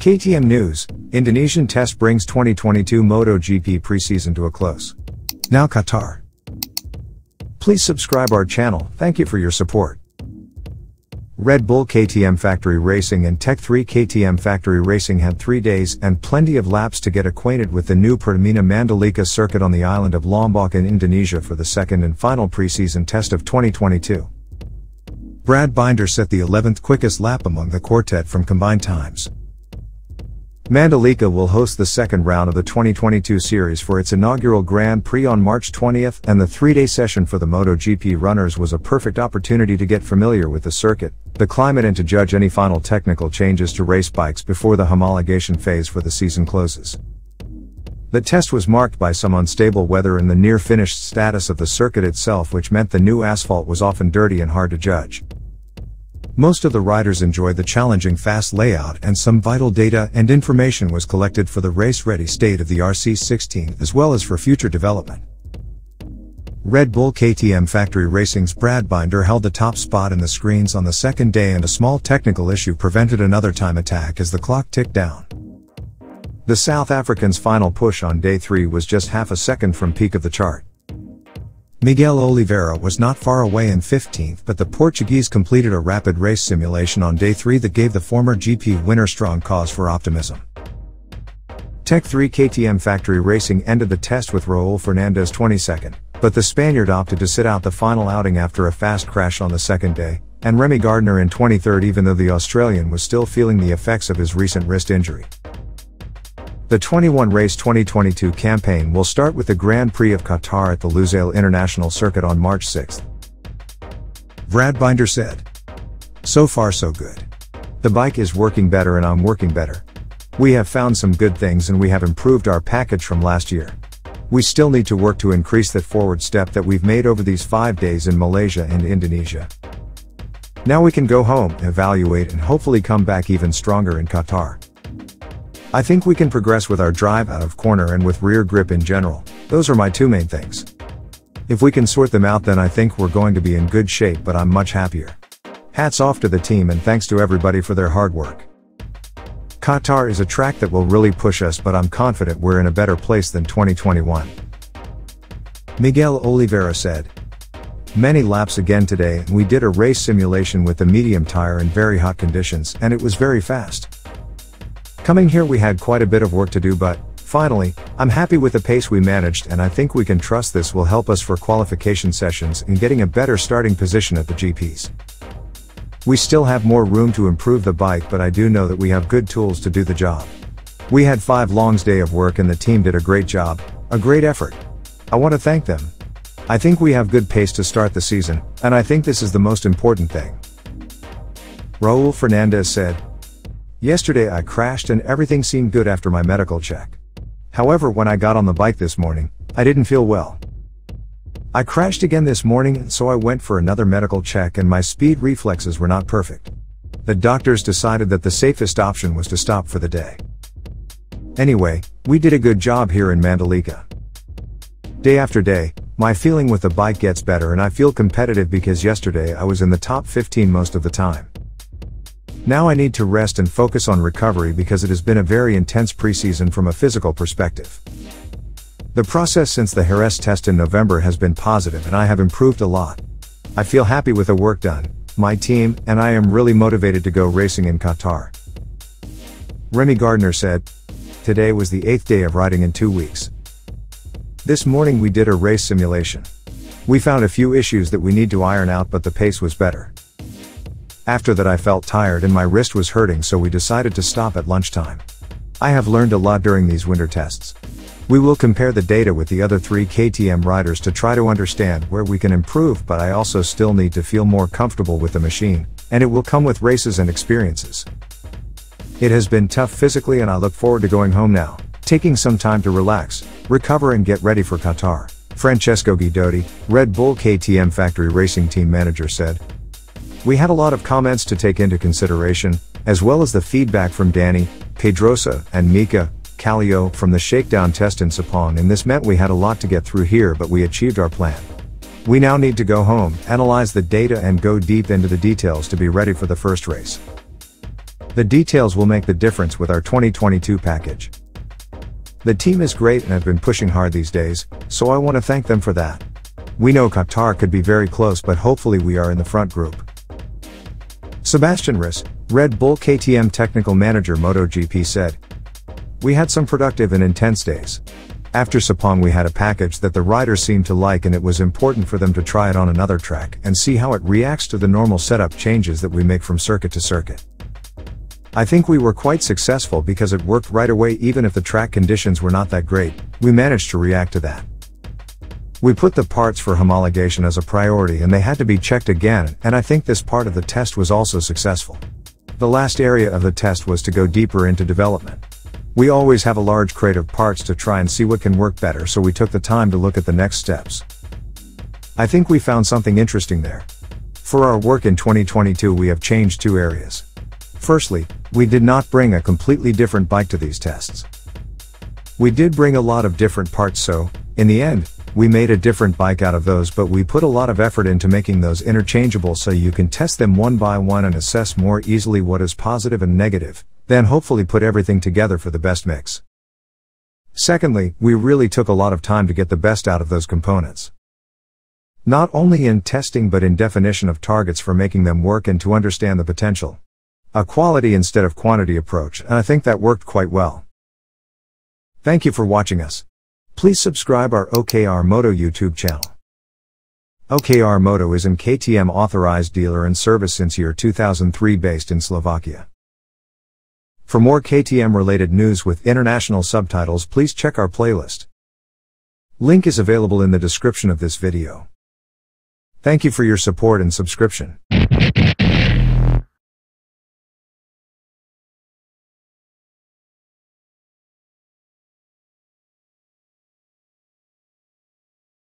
KTM News, Indonesian test brings 2022 MotoGP preseason to a close. Now Qatar. Please subscribe our channel, thank you for your support. Red Bull KTM Factory Racing and Tech 3 KTM Factory Racing had 3 days and plenty of laps to get acquainted with the new Pertamina Mandalika Circuit on the island of Lombok in Indonesia for the second and final preseason test of 2022. Brad Binder set the 11th quickest lap among the quartet from combined times. Mandalika will host the second round of the 2022 series for its inaugural Grand Prix on March 20th, and the 3-day session for the MotoGP runners was a perfect opportunity to get familiar with the circuit, the climate, and to judge any final technical changes to race bikes before the homologation phase for the season closes. The test was marked by some unstable weather and the near-finished status of the circuit itself, which meant the new asphalt was often dirty and hard to judge. Most of the riders enjoyed the challenging fast layout, and some vital data and information was collected for the race-ready state of the RC16 as well as for future development. Red Bull KTM Factory Racing's Brad Binder held the top spot in the screens on the second day, and a small technical issue prevented another time attack as the clock ticked down. The South African's final push on day 3 was just half a second from peak of the chart. Miguel Oliveira was not far away in 15th, but the Portuguese completed a rapid race simulation on day 3 that gave the former GP winner strong cause for optimism. Tech 3 KTM Factory Racing ended the test with Raul Fernandez 22nd, but the Spaniard opted to sit out the final outing after a fast crash on the second day, and Remy Gardner in 23rd, even though the Australian was still feeling the effects of his recent wrist injury. The 21-race 2022 campaign will start with the Grand Prix of Qatar at the Lusail International Circuit on March 6th. Brad Binder said, "So far so good. The bike is working better and I'm working better. We have found some good things and we have improved our package from last year. We still need to work to increase that forward step that we've made over these 5 days in Malaysia and Indonesia. Now we can go home, evaluate, and hopefully come back even stronger in Qatar. I think we can progress with our drive out of corner and with rear grip in general. Those are my 2 main things. If we can sort them out, then I think we're going to be in good shape, but I'm much happier. Hats off to the team and thanks to everybody for their hard work. Qatar is a track that will really push us, but I'm confident we're in a better place than 2021. Miguel Oliveira said, "Many laps again today, and we did a race simulation with the medium tire in very hot conditions, and it was very fast. Coming here we had quite a bit of work to do, but, finally, I'm happy with the pace we managed, and I think we can trust this will help us for qualification sessions and getting a better starting position at the GPs. We still have more room to improve the bike, but I do know that we have good tools to do the job. We had 5 long days of work and the team did a great job, a great effort. I want to thank them. I think we have good pace to start the season, and I think this is the most important thing." Raul Fernandez said, "Yesterday I crashed and everything seemed good after my medical check. However, when I got on the bike this morning, I didn't feel well. I crashed again this morning, and so I went for another medical check and my speed reflexes were not perfect. The doctors decided that the safest option was to stop for the day. Anyway, we did a good job here in Mandalika. Day after day, my feeling with the bike gets better and I feel competitive because yesterday I was in the top 15 most of the time. Now I need to rest and focus on recovery because it has been a very intense preseason from a physical perspective. The process since the Jerez test in November has been positive and I have improved a lot. I feel happy with the work done, my team, and I am really motivated to go racing in Qatar." Remy Gardner said, "Today was the 8th day of riding in 2 weeks. This morning we did a race simulation. We found a few issues that we need to iron out, but the pace was better. After that I felt tired and my wrist was hurting, so we decided to stop at lunchtime. I have learned a lot during these winter tests. We will compare the data with the other 3 KTM riders to try to understand where we can improve, but I also still need to feel more comfortable with the machine, and it will come with races and experiences. It has been tough physically and I look forward to going home now, taking some time to relax, recover and get ready for Qatar," Francesco Guidotti, Red Bull KTM Factory Racing team manager, said. "We had a lot of comments to take into consideration, as well as the feedback from Danny, Pedrosa, and Mika Kallio from the shakedown test in Sepang, and this meant we had a lot to get through here, but we achieved our plan. We now need to go home, analyze the data and go deep into the details to be ready for the first race." The details will make the difference with our 2022 package. The team is great and have been pushing hard these days, so I want to thank them for that. We know Qatar could be very close, but hopefully we are in the front group. Sebastian Riss, Red Bull KTM Technical Manager MotoGP said, "We had some productive and intense days. After Sepang we had a package that the riders seemed to like, and it was important for them to try it on another track and see how it reacts to the normal setup changes that we make from circuit to circuit. I think we were quite successful because it worked right away. Even if the track conditions were not that great, we managed to react to that. We put the parts for homologation as a priority and they had to be checked again, and I think this part of the test was also successful. The last area of the test was to go deeper into development. We always have a large crate of parts to try and see what can work better, so we took the time to look at the next steps. I think we found something interesting there. For our work in 2022 we have changed two areas. Firstly, we did not bring a completely different bike to these tests. We did bring a lot of different parts, so, in the end, we made a different bike out of those, but we put a lot of effort into making those interchangeable so you can test them one by one and assess more easily what is positive and negative, then hopefully put everything together for the best mix. Secondly, we really took a lot of time to get the best out of those components. Not only in testing but in definition of targets for making them work and to understand the potential. A quality instead of quantity approach, and I think that worked quite well. Thank you for watching us. Please subscribe our OKR Moto YouTube channel. OKR Moto is an KTM authorized dealer and service since year 2003 based in Slovakia. For more KTM related news with international subtitles, please check our playlist. Link is available in the description of this video. Thank you for your support and subscription.